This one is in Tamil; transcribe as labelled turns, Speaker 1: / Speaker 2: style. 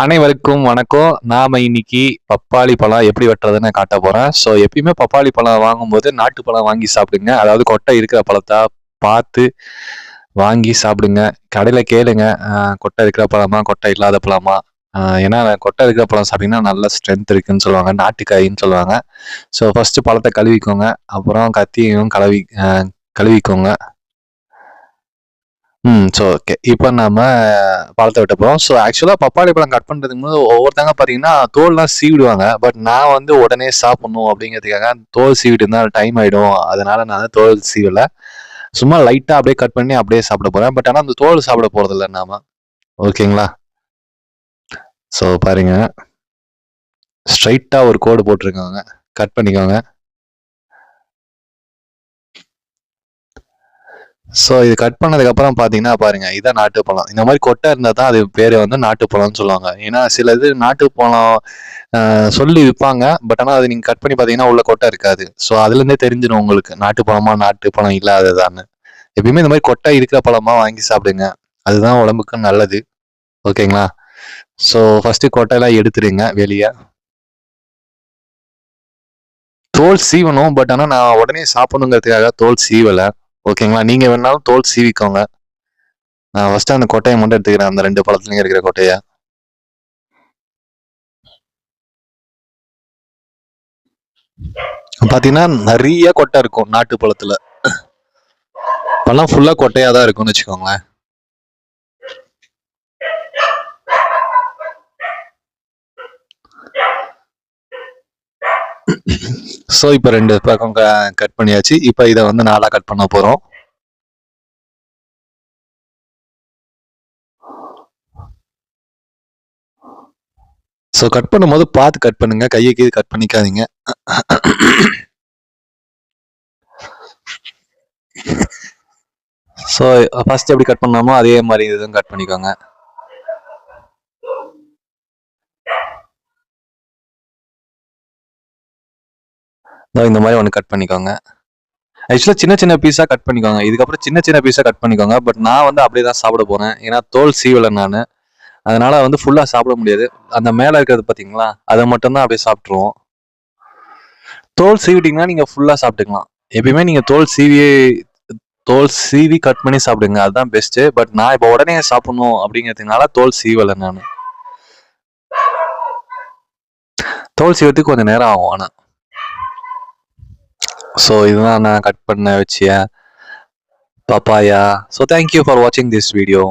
Speaker 1: அனைவருக்கும் வணக்கம். நாம இன்னைக்கு பப்பாளி பழம் எப்படி வெட்டுறதுன்னு காட்ட போறேன். ஸோ எப்பயுமே பப்பாளி பழம் வாங்கும்போது நாட்டு பழம் வாங்கி சாப்பிடுங்க. அதாவது கொட்டை இருக்கிற பழத்தா பார்த்து வாங்கி சாப்பிடுங்க. கடையில கேளுங்க. கொட்டை இருக்கிற பழமா, கொட்டை இல்லாத பழமா? ஏன்னா கொட்டை இருக்கிற பழம் சாப்பிட்டீங்கன்னா நல்ல ஸ்ட்ரென்த் இருக்குன்னு சொல்லுவாங்க. நாட்டுக்காயின்னு சொல்லுவாங்க. ஸோ ஃபர்ஸ்ட்டு பழத்த கழுவிக்கோங்க. அப்புறம் கத்தியும் கழுவிக்கோங்க. So okay. இப்ப நாம பழத்த வெட்ட போறோம். ஸோ ஆக்சுவலா பப்பாளி பழம் கட் பண்றதுக்கு முன்னாடி ஒவ்வொருத்தங்க பார்த்தீங்கன்னா, தோல்லாம் சீவிடுவாங்க. பட் நான் வந்து உடனே சாப்பிடணும் அப்படிங்கிறதுக்காக தோல் சீவிட்டு இருந்தா டைம் ஆயிடும். அதனால நான் தோல் சீவல. சும்மா லைட்டா அப்படியே கட் பண்ணி அப்படியே சாப்பிட போறேன். பட் ஆனா அந்த தோல் சாப்பிட போறதில்ல நாம. ஓகேங்களா? ஸோ பாருங்க. ஸ்ட்ரைட்டா ஒரு கோடு போட்டுருக்கோங்க. கட் பண்ணிக்கோங்க. ஸோ இது கட் பண்ணதுக்கப்புறம் பார்த்தீங்கன்னா பாருங்க, இதான் நாட்டுப்பழம். இந்த மாதிரி கொட்டை இருந்தா தான் அது பேரு வந்து நாட்டுப்பழம்னு சொல்லுவாங்க. ஏன்னா சில இது நாட்டுப்பழம் சொல்லி விப்பாங்க. பட் ஆனா அது நீங்க கட் பண்ணி பார்த்தீங்கன்னா உள்ள கொட்டை இருக்காது. ஸோ அதுலேருந்தே தெரிஞ்சிரும் உங்களுக்கு நாட்டுப்பழமா, நாட்டுப்பழம் இல்லாததான்னு. எப்பயுமே இந்த மாதிரி கொட்டை இருக்கிற பழமா வாங்கி சாப்பிடுங்க. அதுதான் உடம்புக்கு நல்லது. ஓகேங்களா? ஸோ ஃபர்ஸ்ட்டு கொட்டையெல்லாம் எடுத்துருங்க வெளிய. தோல் சீவணும். பட் ஆனா நான் உடனே சாப்பிடணுங்கிறதுக்காக தோல் சீவல. ஓகேங்களா? நீங்க வேணாலும் தோல் சீவிக்கோங்க. நான் ஃபர்ஸ்ட்டு அந்த கொட்டைய மட்டும் எடுத்துக்கிறேன். அந்த 2 பழத்துலயும் இருக்கிற கொட்டைய. பார்த்தீங்கன்னா, நெறைய கொட்டை இருக்கும் நாட்டு பழத்துல. பழம் ஃபுல்லா கொட்டையா தான் இருக்கும்னு வச்சுக்கோங்களேன். ஸோ இப்ப 2 பக்கம் கட் பண்ணியாச்சு. இப்ப இத வந்து 4ஆ கட் பண்ண போறோம். ஸோ கட் பண்ணும்போது பார்த்து கட் பண்ணுங்க. கைய கீது கட் பண்ணிக்காதீங்க. ஸோ ஃபர்ஸ்ட் எப்படி கட் பண்ணோமோ அதே மாரி இதுவும் கட் பண்ணிக்கோங்க. இந்த மாதிரி ஒன்று கட் பண்ணிக்கோங்க. ஆக்சுவலா சின்ன சின்ன பீஸா கட் பண்ணிக்கோங்க. இதுக்கப்புறம் சின்ன சின்ன பீஸா கட் பண்ணிக்கோங்க. பட் நான் வந்து அப்படியே தான் சாப்பிட போறேன். ஏன்னா தோல் சீவல நானு. அதனால வந்து ஃபுல்லா சாப்பிட முடியாது. அந்த மேல இருக்கிறது பார்த்தீங்களா? அத மட்டும் தான் அப்படியே சாப்பிட்டுருவோம். தோல் சீவிட்டீங்கன்னா நீங்க ஃபுல்லா சாப்பிட்டுக்கலாம். எப்பயுமே நீங்க தோல் சீவி கட் பண்ணி சாப்பிடுங்க. அதுதான் பெஸ்ட்டு. பட் நான் இப்போ உடனே சாப்பிடணும் அப்படிங்கிறதுனால தோல் சீவல நானு. தோல் சீவறதுக்கு கொஞ்சம் நேரம் ஆகும் ஆனா. ஸோ இதுதான் நான் கட் பண்ண வச்சிய papaya. So thank you for watching this video.